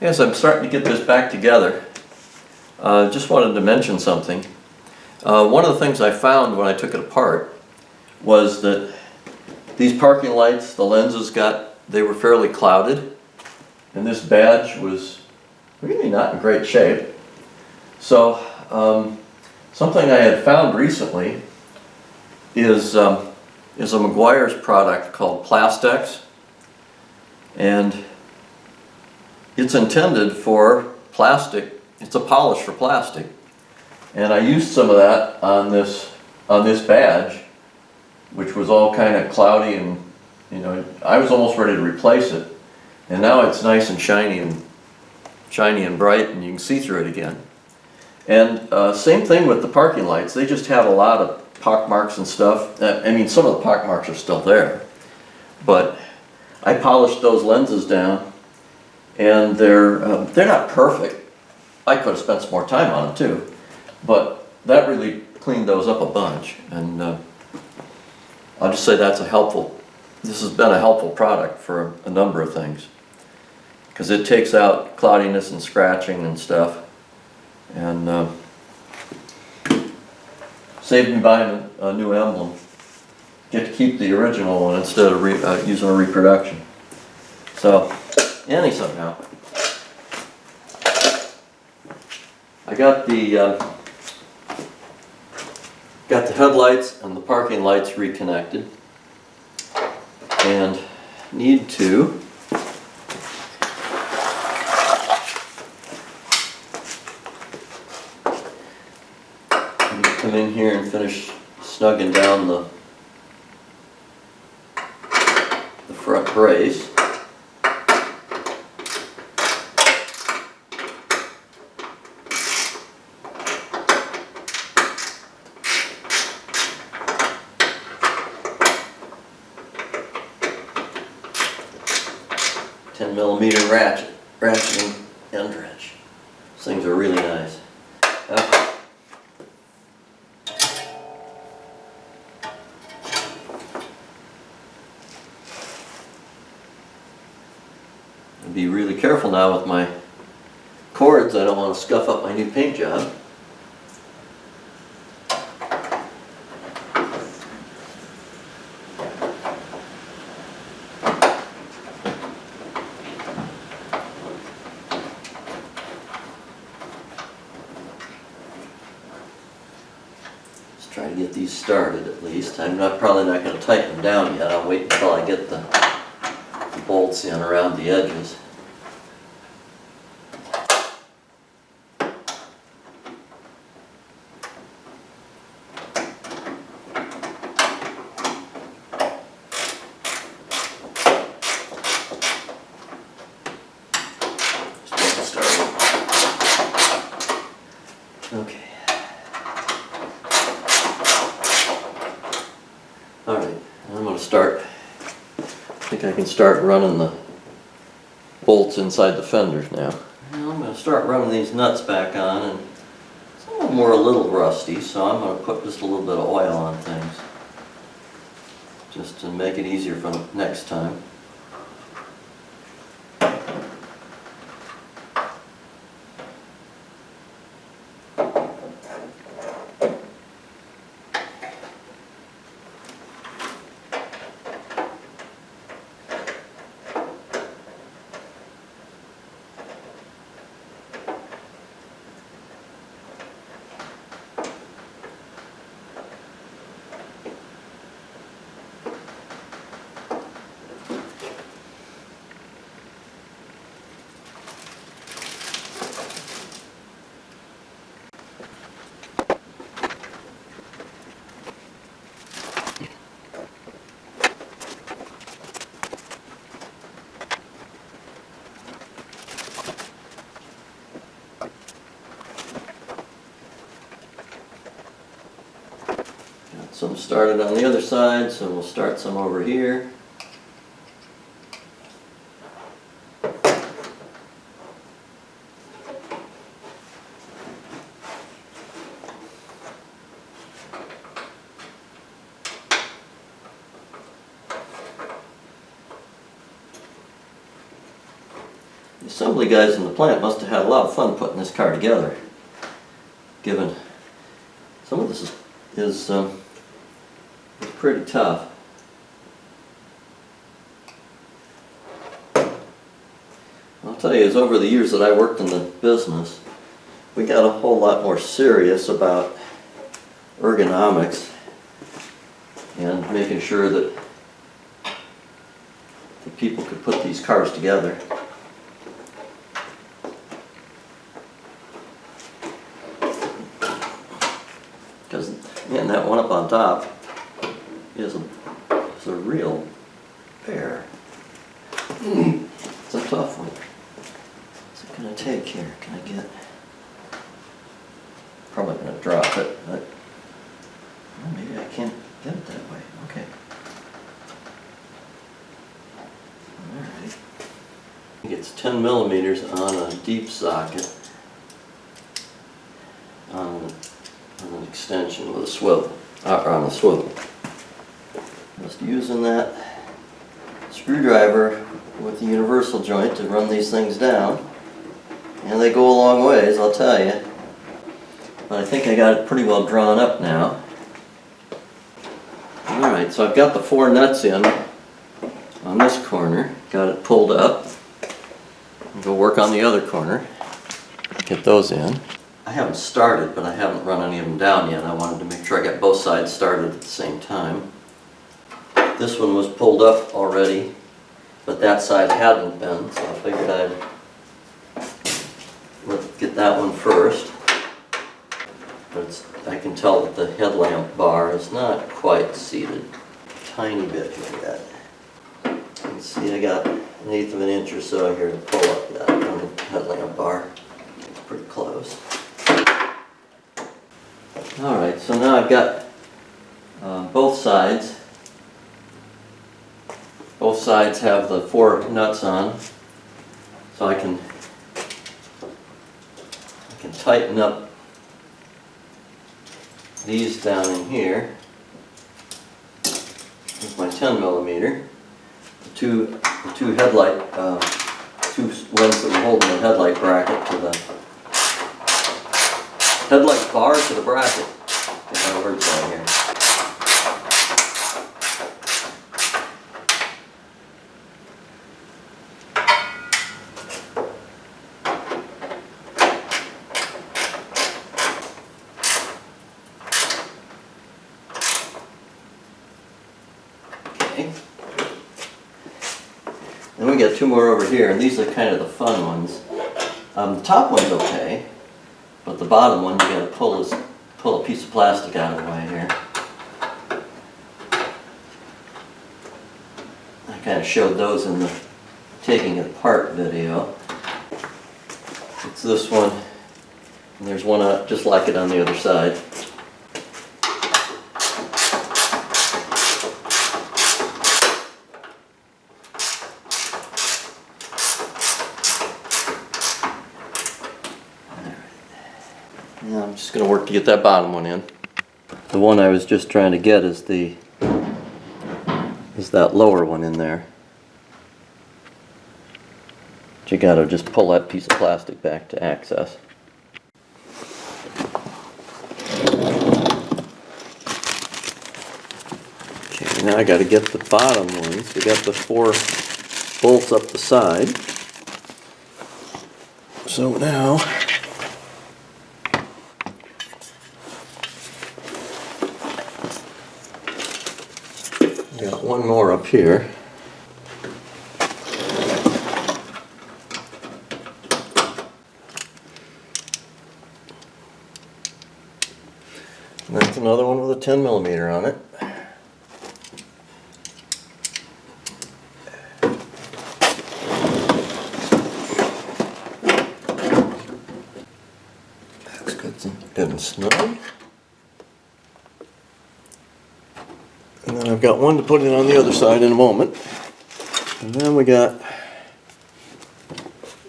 As I'm starting to get this back together, just wanted to mention something. One of the things I found when I took it apart was that these parking lights, the lenses they were fairly clouded, and this badge was really not in great shape. So something I had found recently is a Meguiar's product called Plastex, and it's intended for plastic. It's a polish for plastic, and I used some of that on this badge, which was all kind of cloudy, and I was almost ready to replace it, and now it's nice and shiny and bright, and you can see through it again. And same thing with the parking lights. They just have a lot of pock marks and stuff. I mean, some of the pock marks are still there, but I polished those lenses down, and they're not perfect. I could have spent some more time on them too, but that really cleaned those up a bunch. And I'll just say this has been a helpful product for a number of things, because it takes out cloudiness and scratching and stuff, and saved me buying a new emblem. Get to keep the original one instead of using a reproduction. So, anyhow, I got the headlights and the parking lights reconnected, and need to come in here and finish snugging down the front brace. Ratcheting end wrench. These things are really nice. I'll be really careful now with my cords. I don't want to scuff up my new paint job. Try to get these started at least. I'm probably not going to tighten them down yet. I'll wait until I get the bolts in around the edges. Just get started. Okay. Alright, I'm going to start. I think I can start running the bolts inside the fenders now. Now I'm going to start running these nuts back on, and some of them were a little rusty, so I'm going to put just a little bit of oil on things, just to make it easier for the next time. Some started on the other side, so we'll start some over here. assembly guys in the plant must have had a lot of fun putting this car together, given some of this is pretty tough. I'll tell you, as over the years that I worked in the business, we got a whole lot more serious about ergonomics and making sure that the people could put these cars together. Because, man, that one up on top is a real bear. It's a tough one. What's it going to take here? Can I get... Probably going to drop it, but well, maybe I can't get it that way. Okay. Alright. It's 10 millimeters on a deep socket on an extension with a swivel, or on a swivel. Just using that screwdriver with the universal joint to run these things down, and they go a long ways, I'll tell you. But I think I got it pretty well drawn up now. Alright, so I've got the 4 nuts in on this corner, got it pulled up. I'll go work on the other corner, get those in. I haven't started, but I haven't run any of them down yet. I wanted to make sure I got both sides started at the same time. This one was pulled up already, but that side hadn't been, so I figured I'd get that one first. But I can tell that the headlamp bar is not quite seated. Tiny bit here yet. You can see I got 1/8 of an inch or so here to pull up that on the headlamp bar. It's pretty close. Alright, so now I've got both sides. Both sides have the 4 nuts on, so I can tighten up these down in here with my 10 millimeter. The two headlight, 2 lengths that are holding the headlight bracket to the headlight bar to the bracket. Get my words out here. And we got 2 more over here, and these are kind of the fun ones. The top one's okay, but the bottom one you got to pull a piece of plastic out of the way here. I kind of showed those in the taking it apart video. It's this one, and there's one just like it on the other side. Now I'm just going to work to get that bottom one in. The one I was just trying to get is that lower one in there. But you got to just pull that piece of plastic back to access. Okay, now I got to get the bottom ones. We got the 4 bolts up the side. So now got one more up here. And that's another one with a 10 millimeter on it. That's good and snug. And then I've got one to put in on the other side in a moment. And then we got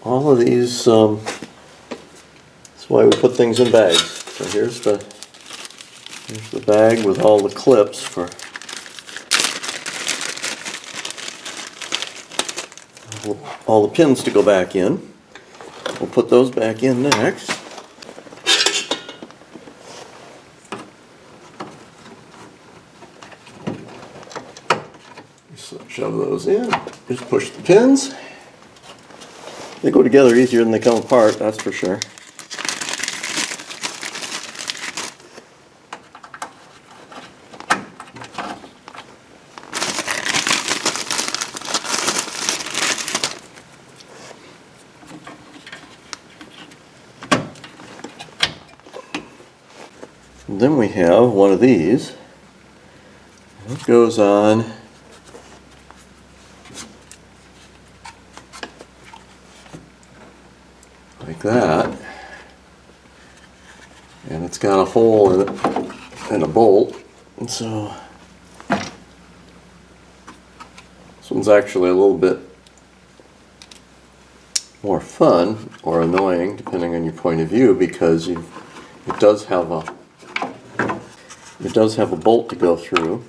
all of these, that's why we put things in bags. So here's the bag with all the clips for all the pins to go back in. We'll put those back in next. So shove those in. Just push the pins. They go together easier than they come apart, that's for sure. And then we have one of these. It goes on like that, and it's got a hole in it and a bolt, and so this one's actually a little bit more fun or annoying depending on your point of view, because it does have a bolt to go through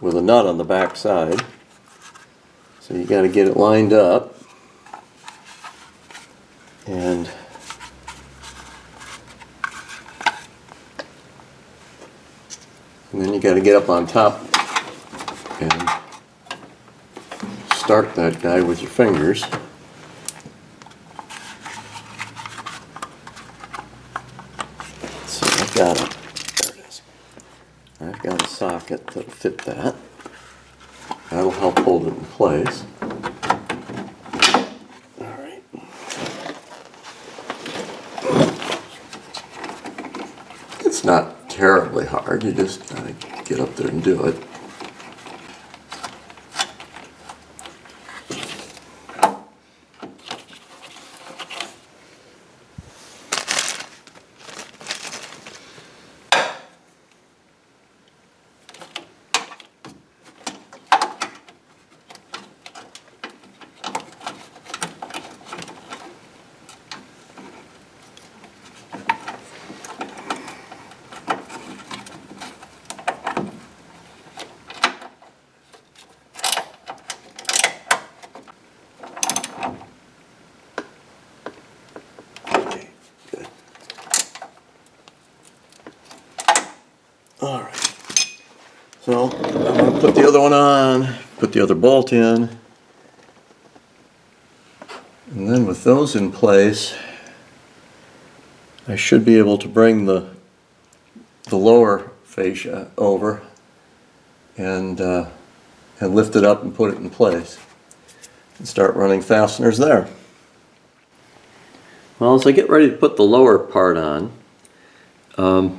with a nut on the back side, so you got to get it lined up. And then you got to get up on top and start that guy with your fingers. So I've got a socket that'll fit that. That'll help hold it in place. It's not terribly hard, you just gotta get up there and do it. Alright, so I'm going to put the other one on, put the other bolt in, and then with those in place I should be able to bring the lower fascia over and lift it up and put it in place and start running fasteners there. Well, as I get ready to put the lower part on, I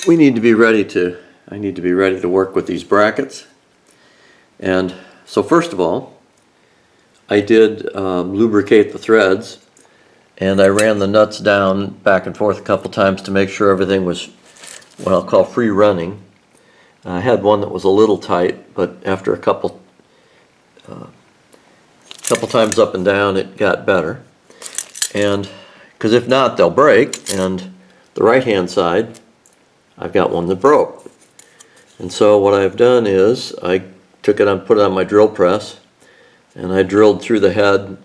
need to be ready to work with these brackets. And so first of all, I did lubricate the threads, and I ran the nuts down back and forth a couple times to make sure everything was what I'll call free running. I had one that was a little tight, but after a couple times up and down it got better. And because if not, they'll break, and the right hand side I've got one that broke. And so what I've done is I took it and put it on my drill press, and I drilled through the head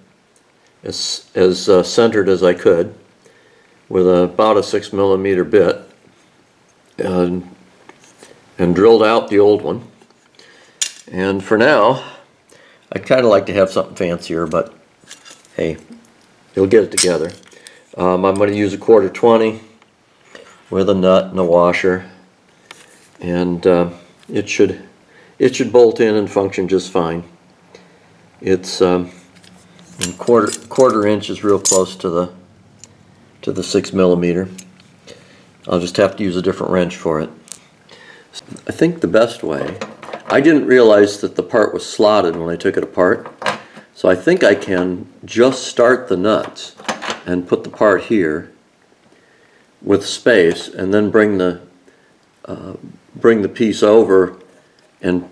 as centered as I could with about a 6mm bit, and drilled out the old one. And for now, I'd kind of like to have something fancier, but hey, you'll get it together. I'm going to use a 1/4-20 with a nut and a washer, and it should bolt in and function just fine. It's quarter inch is real close to the 6mm. I'll just have to use a different wrench for it. I think the best way, I didn't realize that the part was slotted when I took it apart, so I think I can just start the nuts and put the part here with space, and then bring the piece over and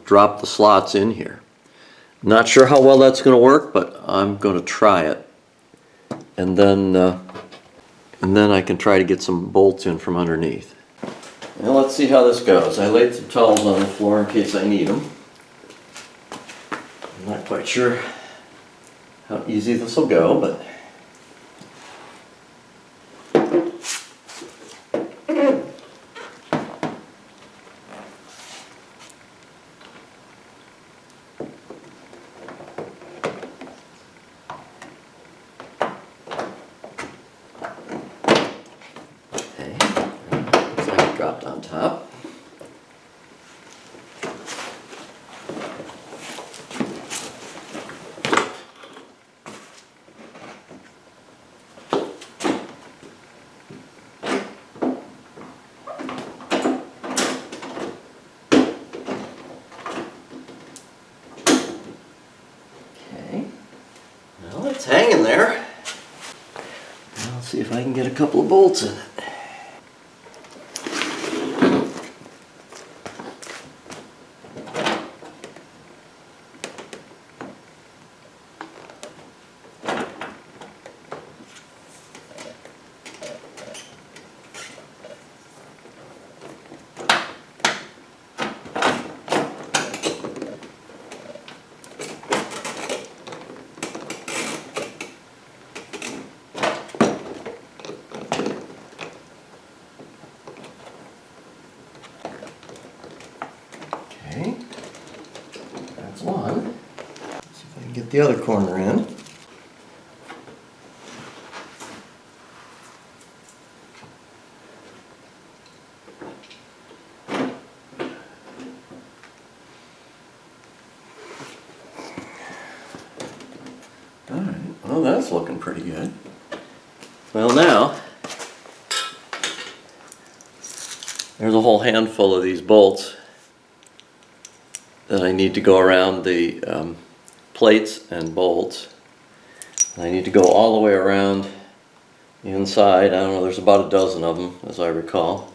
drop the slots in here. Not sure how well that's going to work, but I'm going to try it, and then I can try to get some bolts in from underneath. Now let's see how this goes. I laid some towels on the floor in case I need them. I'm not quite sure how easy this will go, but okay, looks like it dropped on top. Well, it's hanging there. Now let's see if I can get a couple of bolts in it. Okay, that's one. Let's see if I can get the other corner in. Alright, well that's looking pretty good. Well now, there's a whole handful of these bolts that I need to go around the plates and bolts. And I need to go all the way around the inside. I don't know, there's about a dozen of them as I recall.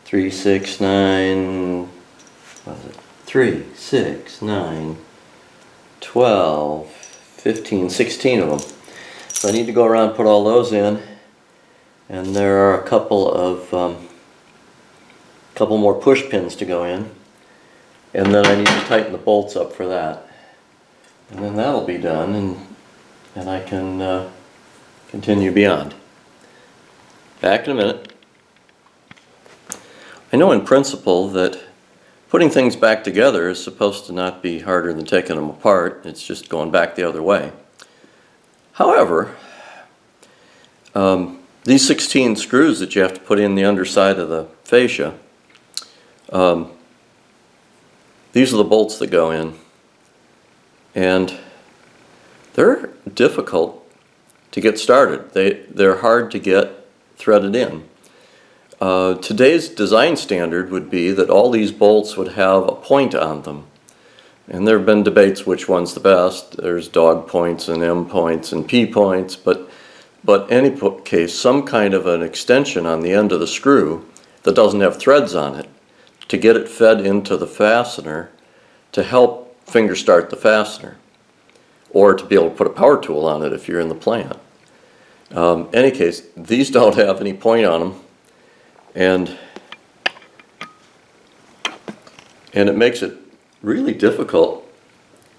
3, 6, 9, what is it? 3, 6, 9, 12, 15, 16 of them. So I need to go around and put all those in. And there are a couple of couple more push pins to go in. And then I need to tighten the bolts up for that. And then that'll be done, and I can continue beyond. Back in a minute. I know in principle that putting things back together is supposed to not be harder than taking them apart. It's just going back the other way. However, these 16 screws that you have to put in the underside of the fascia, these are the bolts that go in, and they're difficult to get started. They're hard to get threaded in. Today's design standard would be that all these bolts would have a point on them, and there have been debates which one's the best. There's dog points and M points and P points, but any case, some kind of an extension on the end of the screw that doesn't have threads on it, to get it fed into the fastener to help finger start the fastener, or to be able to put a power tool on it if you're in the plant. Any case, these don't have any point on them, and it makes it really difficult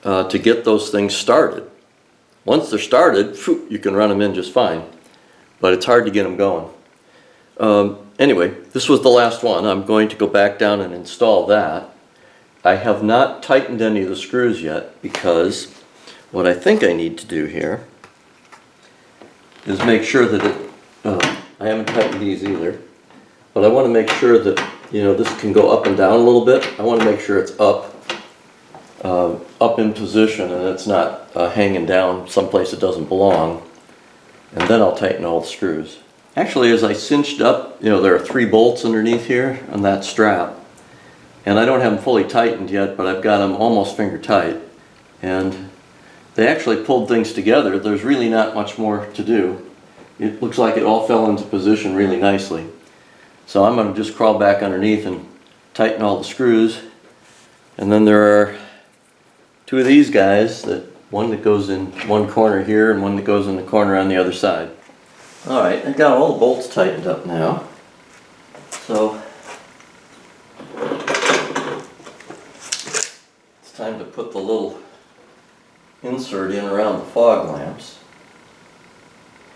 to get those things started. Once they're started, you can run them in just fine, but it's hard to get them going. Anyway, this was the last one. I'm going to go back down and install that. I have not tightened any of the screws yet, because what I think I need to do here is make sure that I haven't tightened these either, but I want to make sure that, you know, this can go up and down a little bit. I want to make sure it's up in position and it's not hanging down someplace it doesn't belong, and then I'll tighten all the screws. Actually, as I cinched up, you know, there are 3 bolts underneath here on that strap, and I don't have them fully tightened yet, but I've got them almost finger tight, and they actually pulled things together. There's really not much more to do. It looks like it all fell into position really nicely. So I'm going to just crawl back underneath and tighten all the screws, and then there are 2 of these guys, one that goes in one corner here and one that goes in the corner on the other side. Alright, I've got all the bolts tightened up now. So it's time to put the little insert in around the fog lamps.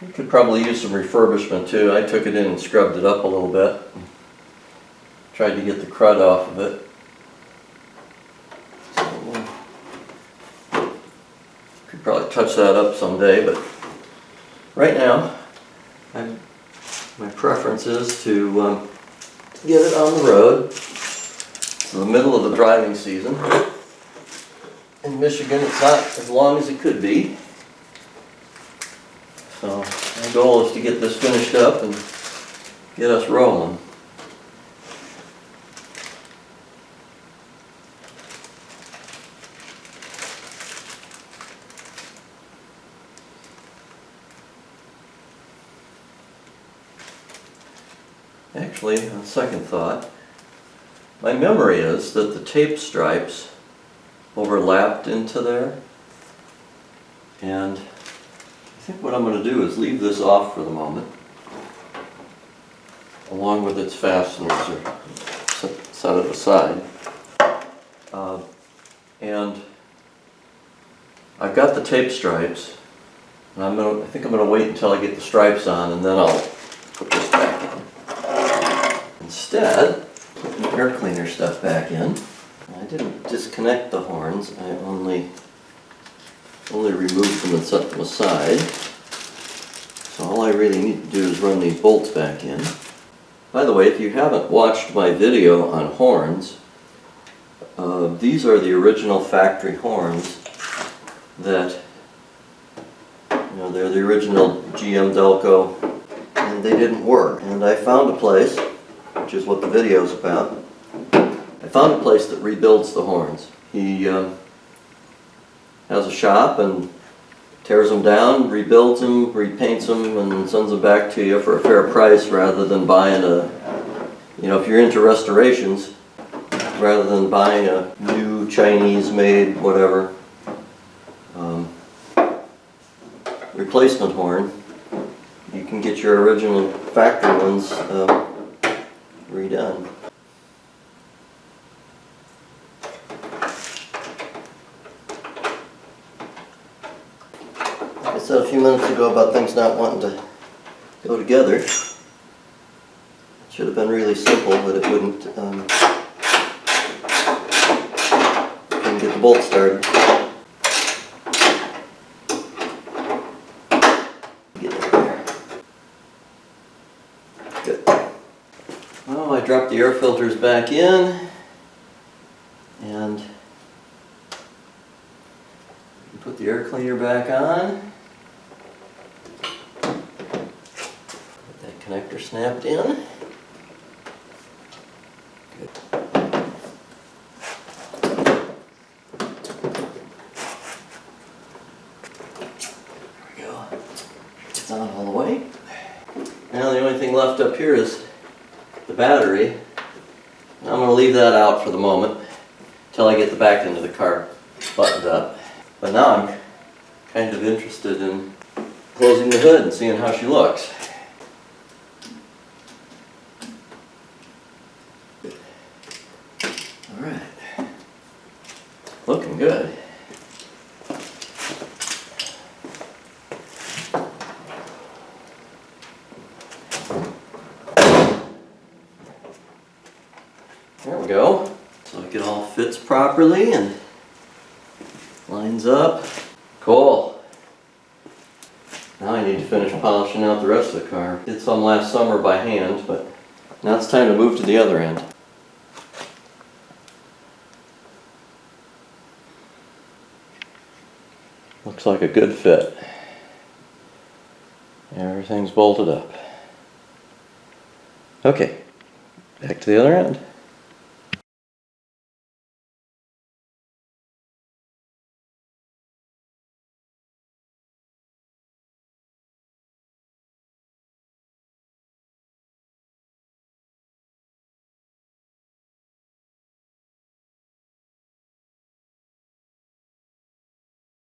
You could probably use some refurbishment too. I took it in and scrubbed it up a little bit. Tried to get the crud off of it. So, could probably touch that up someday, but right now my preference is to get it on the road. It's the middle of the driving season. In Michigan, it's not as long as it could be. So my goal is to get this finished up and get us rolling. Actually, on second thought, my memory is that the tape stripes overlapped into there, and I think what I'm going to do is leave this off for the moment, along with its fasteners, or set it aside. And I've got the tape stripes, and I think I'm going to wait until I get the stripes on, and then I'll put this back in. Instead, put the air cleaner stuff back in. I didn't disconnect the horns, I only removed them and set them aside. So all I really need to do is run these bolts back in. By the way, if you haven't watched my video on horns, these are the original factory horns that, they're the original GM Delco, and they didn't work. And I found a place, which is what the video is about. I found a place that rebuilds the horns. He has a shop and tears them down, rebuilds them, repaints them, and sends them back to you for a fair price, rather than buying if you're into restorations, rather than buying a new Chinese-made whatever replacement horn. You can get your original factory ones redone. Like I said a few minutes ago about things not wanting to go together. It should have been really simple, but it wouldn't. Couldn't get the bolt started. Get it there. Good. Well, I dropped the air filters back in, and put the air cleaner back on. Get that connector snapped in. Good. There we go. It's on all the way. Now the only thing left up here is the battery. I'm going to leave that out for the moment until I get the back end of the car buttoned up. But now I'm kind of interested in closing the hood and seeing how she looks. Alright. Looking good. There we go. So it all fits properly and lines up. Cool. Now I need to finish polishing out the rest of the car. Did some last summer by hand, but now it's time to move to the other end. Looks like a good fit. Everything's bolted up. Okay, back to the other end.